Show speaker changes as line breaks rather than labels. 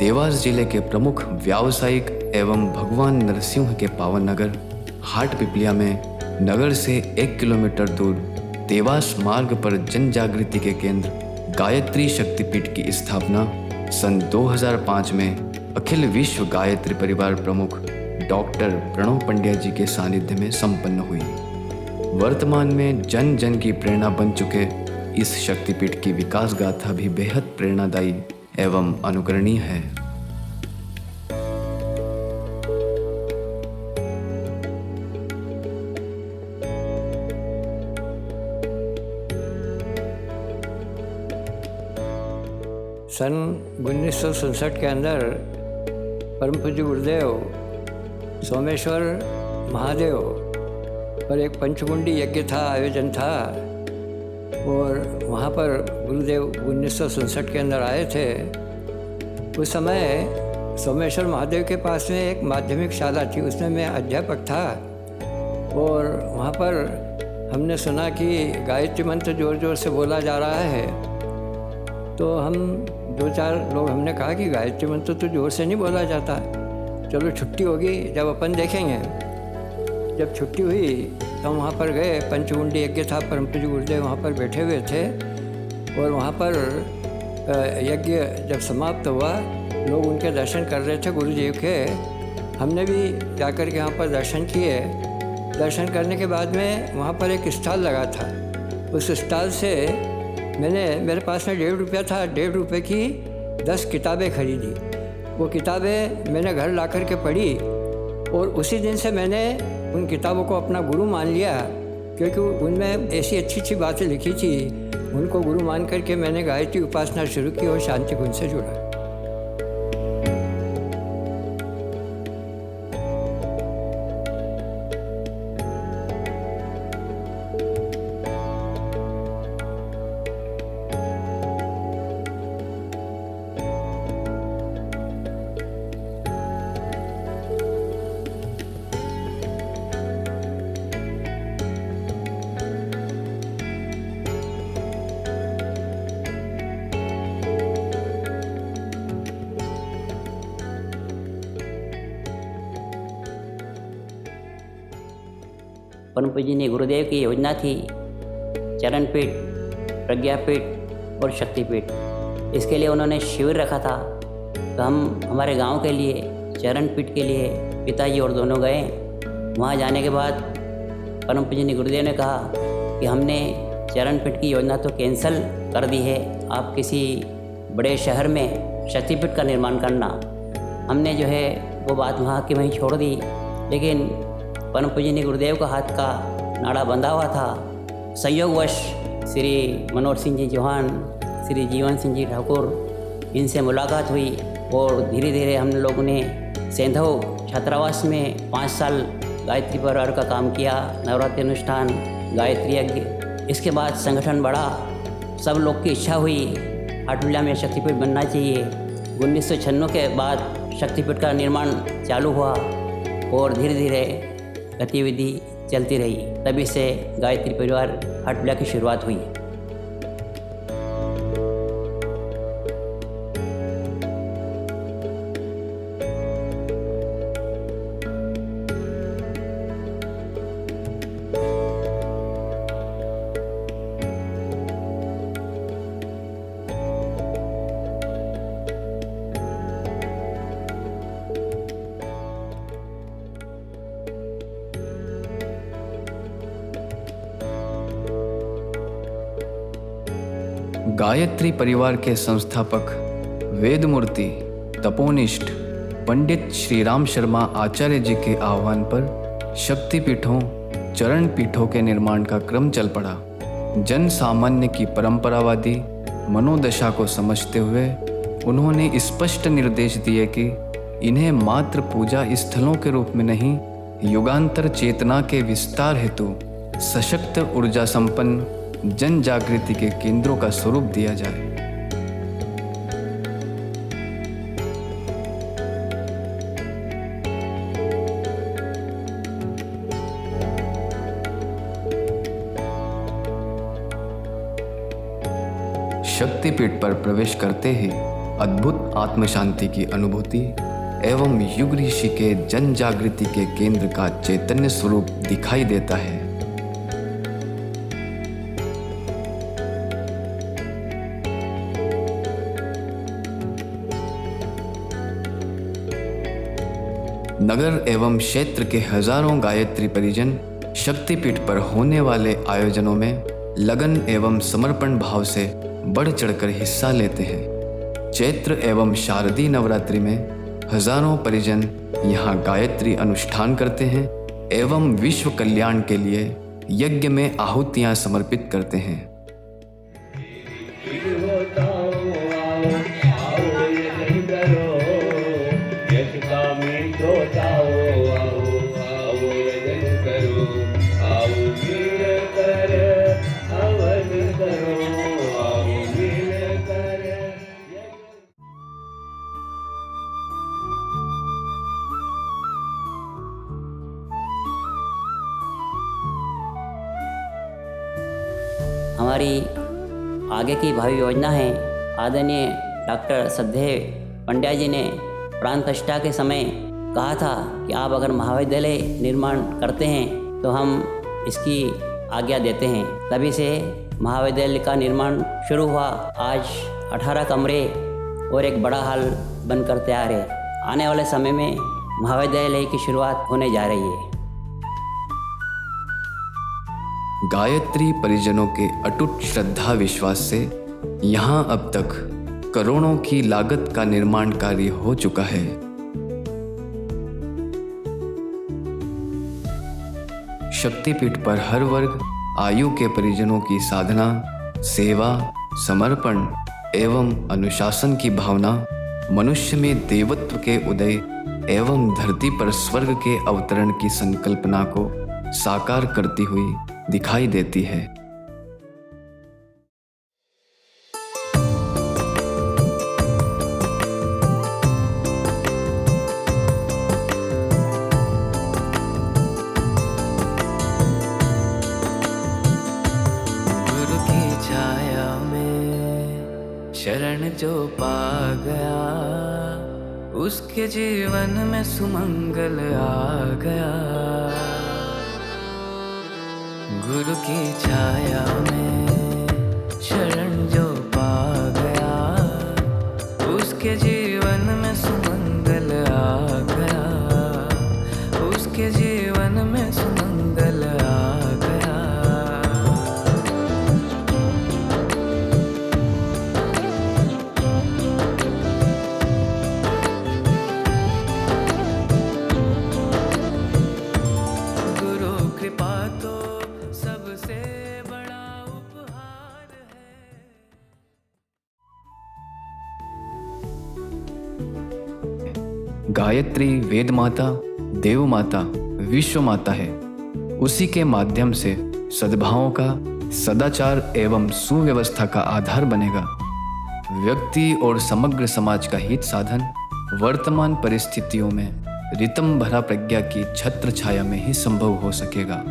देवास जिले के प्रमुख व्यावसायिक एवं भगवान नरसिंह के पावन नगर हाट पिपलिया में नगर से 1 किलोमीटर दूर देवास मार्ग पर जन जागृति के केंद्र गायत्री शक्तिपीठ की स्थापना सन 2005 में अखिल विश्व गायत्री परिवार प्रमुख डॉक्टर प्रणव पंड्या जी के सानिध्य में संपन्न हुई। वर्तमान में जन जन की प्रेरणा बन चुके इस शक्तिपीठ की विकास गाथा भी बेहद प्रेरणादायी एवं अनुकरणीय है।
सन 1967 के अंदर परम पूज्य गुरुदेव सोमेश्वर महादेव पर एक पंचमुंडी यज्ञ था, आयोजन था और वहाँ पर गुरुदेव 1967 के अंदर आए थे। उस समय सोमेश्वर महादेव के पास में एक माध्यमिक शाला थी, उसमें मैं अध्यापक था और वहाँ पर हमने सुना कि गायत्री मंत्र ज़ोर ज़ोर से बोला जा रहा है। तो हम 2-4 लोग हमने कहा कि गायत्री मंत्र तो ज़ोर से नहीं बोला जाता, चलो छुट्टी होगी जब अपन देखेंगे। जब छुट्टी हुई तो हम वहाँ पर गए, पंचमुंडी यज्ञ था, परम पूज्य गुरुदेव वहाँ पर बैठे हुए थे और वहाँ पर यज्ञ जब समाप्त हुआ लोग उनके दर्शन कर रहे थे गुरुदेव के। हमने भी जाकर के वहाँ पर दर्शन किए। दर्शन करने के बाद में वहाँ पर एक स्टॉल लगा था। उस स्टॉल से मेरे पास में 1.5 रुपया था, 1.5 रुपये की 10 किताबें खरीदी। वो किताबें मैंने घर ला कर के पढ़ी और उसी दिन से मैंने उन किताबों को अपना गुरु मान लिया, क्योंकि उनमें ऐसी अच्छी अच्छी बातें लिखी थी। उनको गुरु मान करके मैंने गायत्री उपासना शुरू की और शांति कुंज से जुड़ा।
परम पूजनीय गुरुदेव की योजना थी चरणपीठ, प्रज्ञापीठ और शक्तिपीठ। इसके लिए उन्होंने शिविर रखा था। तो हम हमारे गांव के लिए चरणपीठ के लिए पिताजी और दोनों गए। वहां जाने के बाद परम पूजनीय गुरुदेव ने कहा कि हमने चरणपीठ की योजना तो कैंसिल कर दी है, आप किसी बड़े शहर में शक्तिपीठ का निर्माण करना। हमने जो है वो बात वहाँ की वहीं छोड़ दी, लेकिन परम पूजनीय गुरुदेव का हाथ का नाड़ा बंधा हुआ था। संयोगवश श्री मनोहर सिंह जी चौहान, श्री जीवन सिंह जी ठाकुर, इनसे मुलाकात हुई और धीरे धीरे हम लोगों ने सेंधव छात्रावास में 5 साल गायत्री परिवार का काम किया, नवरात्रि अनुष्ठान, गायत्री यज्ञ। इसके बाद संगठन बढ़ा, सब लोग की इच्छा हुई हाटुल्या में शक्तिपीठ बनना चाहिए। 1996 के बाद शक्तिपीठ का निर्माण चालू हुआ और धीरे धीरे गतिविधि चलती रही। तभी से गायत्री परिवार हाटुल्या की शुरुआत हुई।
गायत्री परिवार के संस्थापक वेदमूर्ति तपोनिष्ठ पंडित श्री राम शर्मा आचार्य जी के आह्वान पर शक्तिपीठों, चरण पीठों के निर्माण का क्रम चल पड़ा। जन सामान्य की परंपरावादी मनोदशा को समझते हुए उन्होंने स्पष्ट निर्देश दिए कि इन्हें मात्र पूजा स्थलों के रूप में नहीं, युगांतर चेतना के विस्तार हेतु सशक्त ऊर्जा संपन्न जन जागृति के केंद्रों का स्वरूप दिया जाए। शक्तिपीठ पर प्रवेश करते ही अद्भुत आत्म शांति की अनुभूति एवं युग ऋषि के जन जागृति के केंद्र का चैतन्य स्वरूप दिखाई देता है। नगर एवं क्षेत्र के हजारों गायत्री परिजन शक्तिपीठ पर होने वाले आयोजनों में लगन एवं समर्पण भाव से बढ़ चढ़कर हिस्सा लेते हैं। चैत्र एवं शारदीय नवरात्रि में हजारों परिजन यहाँ गायत्री अनुष्ठान करते हैं एवं विश्व कल्याण के लिए यज्ञ में आहुतियाँ समर्पित करते हैं।
हमारी आगे की भावी योजना है। आदरणीय डॉक्टर श्रद्धेय पंड्या जी ने प्राण प्रतिष्ठा के समय कहा था कि आप अगर महाविद्यालय निर्माण करते हैं तो हम इसकी आज्ञा देते हैं। तभी से महाविद्यालय का निर्माण शुरू हुआ। आज 18 कमरे और एक बड़ा हॉल बनकर तैयार है। आने वाले समय में महाविद्यालय की शुरुआत होने जा रही है।
गायत्री परिजनों के अटूट श्रद्धा विश्वास से यहाँ अब तक करोड़ों की लागत का निर्माण कार्य हो चुका है। शक्तिपीठ पर हर वर्ग आयु के परिजनों की साधना, सेवा, समर्पण एवं अनुशासन की भावना मनुष्य में देवत्व के उदय एवं धरती पर स्वर्ग के अवतरण की संकल्पना को साकार करती हुई दिखाई देती है।
गुरु की छाया में शरण जो पा गया, उसके जीवन में सुमंगल आ गया। गुरु की छाया में शरण जो पा गया, उसके जीवन में सुमंगल आ गया, उसके जीवन में सुमंगल आ गया। गुरु कृपा तो सबसे बड़ा उपहार है।
गायत्री वेद माता, देव माता, विश्व माता है। उसी के माध्यम से सद्भावों का, सदाचार एवं सुव्यवस्था का आधार बनेगा। व्यक्ति और समग्र समाज का हित साधन वर्तमान परिस्थितियों में रितम भरा प्रज्ञा की छत्र छाया में ही संभव हो सकेगा।